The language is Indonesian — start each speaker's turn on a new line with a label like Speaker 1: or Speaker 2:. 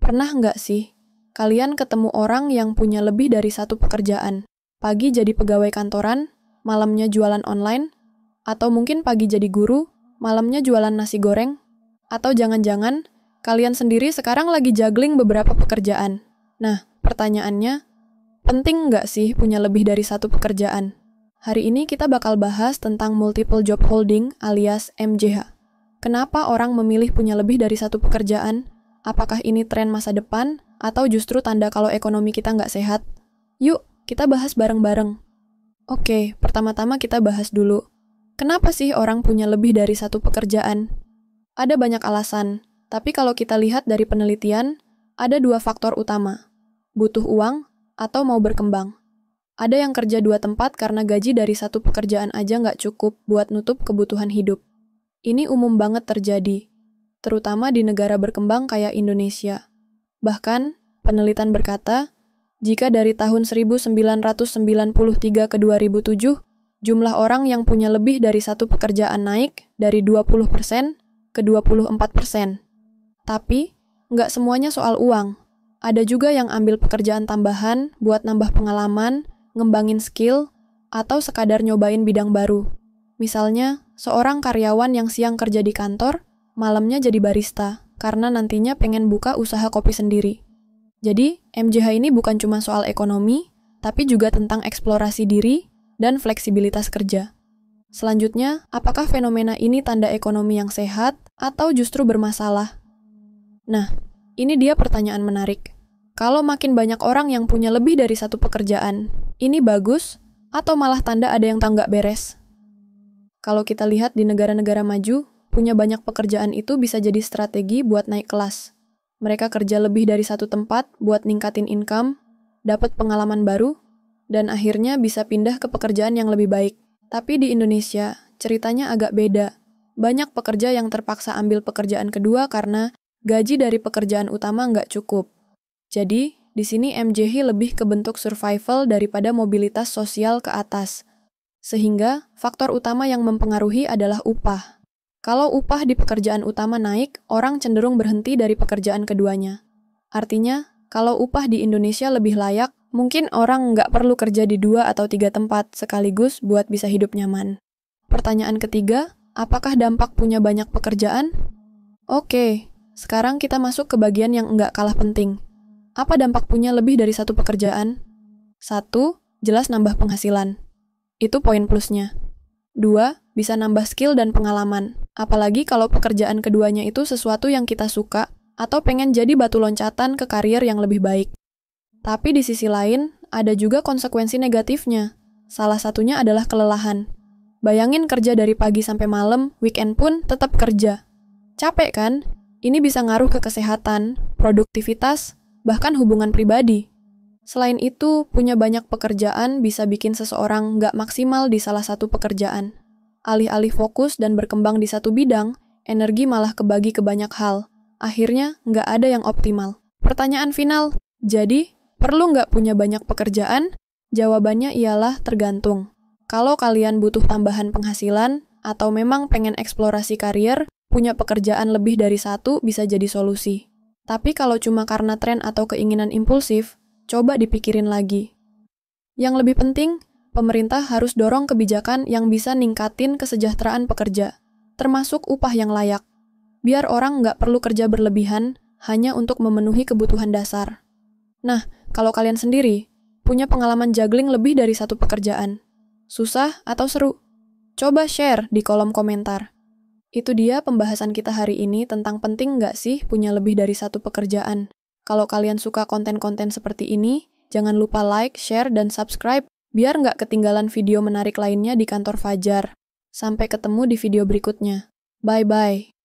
Speaker 1: Pernah nggak sih, kalian ketemu orang yang punya lebih dari satu pekerjaan? Pagi jadi pegawai kantoran, malamnya jualan online, atau mungkin pagi jadi guru, malamnya jualan nasi goreng? Atau jangan-jangan, kalian sendiri sekarang lagi juggling beberapa pekerjaan? Nah, pertanyaannya, penting nggak sih punya lebih dari satu pekerjaan? Hari ini kita bakal bahas tentang multiple job holding alias MJH. Kenapa orang memilih punya lebih dari satu pekerjaan? Apakah ini tren masa depan, atau justru tanda kalau ekonomi kita nggak sehat? Yuk, kita bahas bareng-bareng. Oke, pertama-tama kita bahas dulu. Kenapa sih orang punya lebih dari satu pekerjaan? Ada banyak alasan, tapi kalau kita lihat dari penelitian, ada dua faktor utama. Butuh uang, atau mau berkembang. Ada yang kerja dua tempat karena gaji dari satu pekerjaan aja nggak cukup buat nutup kebutuhan hidup. Ini umum banget terjadi, terutama di negara berkembang kayak Indonesia. Bahkan, penelitian berkata, jika dari tahun 1993 ke 2007, jumlah orang yang punya lebih dari satu pekerjaan naik dari 20% ke 24%. Tapi, nggak semuanya soal uang. Ada juga yang ambil pekerjaan tambahan buat nambah pengalaman, ngembangin skill, atau sekadar nyobain bidang baru. Misalnya, seorang karyawan yang siang kerja di kantor, malamnya jadi barista, karena nantinya pengen buka usaha kopi sendiri. Jadi, MJH ini bukan cuma soal ekonomi, tapi juga tentang eksplorasi diri dan fleksibilitas kerja. Selanjutnya, apakah fenomena ini tanda ekonomi yang sehat atau justru bermasalah? Nah, ini dia pertanyaan menarik. Kalau makin banyak orang yang punya lebih dari satu pekerjaan, ini bagus atau malah tanda ada yang tak nggak beres? Kalau kita lihat di negara-negara maju, punya banyak pekerjaan itu bisa jadi strategi buat naik kelas. Mereka kerja lebih dari satu tempat buat ningkatin income, dapat pengalaman baru, dan akhirnya bisa pindah ke pekerjaan yang lebih baik. Tapi di Indonesia, ceritanya agak beda. Banyak pekerja yang terpaksa ambil pekerjaan kedua karena gaji dari pekerjaan utama nggak cukup. Jadi, di sini MJH lebih ke bentuk survival daripada mobilitas sosial ke atas. Sehingga, faktor utama yang mempengaruhi adalah upah. Kalau upah di pekerjaan utama naik, orang cenderung berhenti dari pekerjaan keduanya. Artinya, kalau upah di Indonesia lebih layak, mungkin orang nggak perlu kerja di 2 atau 3 tempat sekaligus buat bisa hidup nyaman. Pertanyaan ketiga, apakah dampak punya banyak pekerjaan? Oke, sekarang kita masuk ke bagian yang nggak kalah penting. Apa dampak punya lebih dari satu pekerjaan? 1. Jelas nambah penghasilan. Itu poin plusnya. 2. Bisa nambah skill dan pengalaman. Apalagi kalau pekerjaan keduanya itu sesuatu yang kita suka atau pengen jadi batu loncatan ke karier yang lebih baik. Tapi di sisi lain, ada juga konsekuensi negatifnya. Salah satunya adalah kelelahan. Bayangin kerja dari pagi sampai malam, weekend pun tetap kerja. Capek kan? Ini bisa ngaruh ke kesehatan, produktivitas, bahkan hubungan pribadi. Selain itu, punya banyak pekerjaan bisa bikin seseorang nggak maksimal di salah satu pekerjaan. Alih-alih fokus dan berkembang di satu bidang, energi malah kebagi ke banyak hal. Akhirnya, nggak ada yang optimal. Pertanyaan final, jadi, perlu nggak punya banyak pekerjaan? Jawabannya ialah tergantung. Kalau kalian butuh tambahan penghasilan, atau memang pengen eksplorasi karier, punya pekerjaan lebih dari satu bisa jadi solusi. Tapi kalau cuma karena tren atau keinginan impulsif, coba dipikirin lagi. Yang lebih penting, pemerintah harus dorong kebijakan yang bisa ningkatin kesejahteraan pekerja, termasuk upah yang layak. Biar orang nggak perlu kerja berlebihan hanya untuk memenuhi kebutuhan dasar. Nah, kalau kalian sendiri, punya pengalaman juggling lebih dari satu pekerjaan? Susah atau seru? Coba share di kolom komentar. Itu dia pembahasan kita hari ini tentang penting nggak sih punya lebih dari satu pekerjaan. Kalau kalian suka konten-konten seperti ini, jangan lupa like, share, dan subscribe biar nggak ketinggalan video menarik lainnya di kantor Fajar. Sampai ketemu di video berikutnya. Bye-bye.